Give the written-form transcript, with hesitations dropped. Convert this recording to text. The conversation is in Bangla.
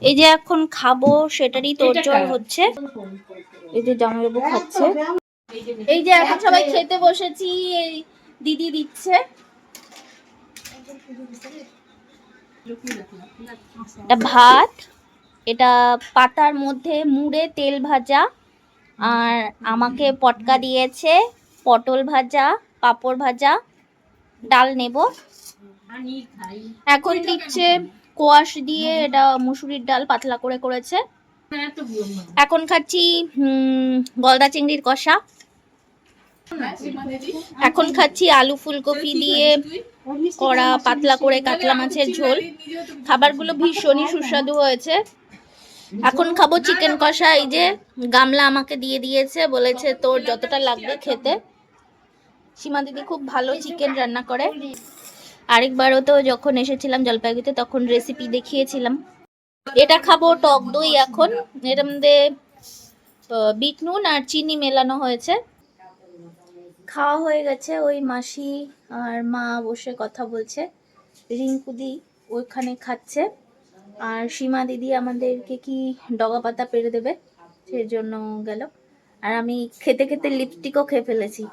এই যে এখন খাবো সেটারই তোড়জোড় হচ্ছে। এই যে জামাইবাবু খাচ্ছে। এই যে এখন সবাই খেতে বসেছি, এই দিদি দিচ্ছে। এটা ভাত, এটা পাতার মধ্যে মুড়ে তেল ভাজা, আর আমাকে পটকা দিয়েছে, পটল ভাজা, পাঁপড় ভাজা, ডাল নেব। এখন দিচ্ছে কোয়াশ দিয়ে, এটা মুসুরির ডাল পাতলা করে করেছে। এখন খাচ্ছি গলদা চিংড়ির কষা। এখন খাচ্ছি আলু ফুলকপি দিয়ে করা পাতলা করে কাতলা মাছের ঝোল। খাবারগুলো ভীষণই সুস্বাদু হয়েছে। এখন খাবো চিকেন কষা। এই যে গামলা আমাকে দিয়ে দিয়েছে, বলেছে তোর যতটা লাগবে খেতে। সীমা দিদি খুব ভালো চিকেন রান্না করে। আরেকবারও তো যখন এসেছিলাম জলপাইগুড়িতে তখন রেসিপি দেখিয়েছিলাম। এটা খাবো টক দই। এখন এর মধ্যে বিট নুন আর চিনি মেলানো হয়েছে। খাওয়া হয়ে গেছে। ওই মাসি আর মা বসে কথা বলছে, রিঙ্কুদি ওইখানে খাচ্ছে, আর সীমা দিদি আমাদেরকে কি ডগা পাতা পেরে দেবে সেই জন্য গেল। আর আমি খেতে খেতে লিপস্টিকও খেয়ে ফেলেছি।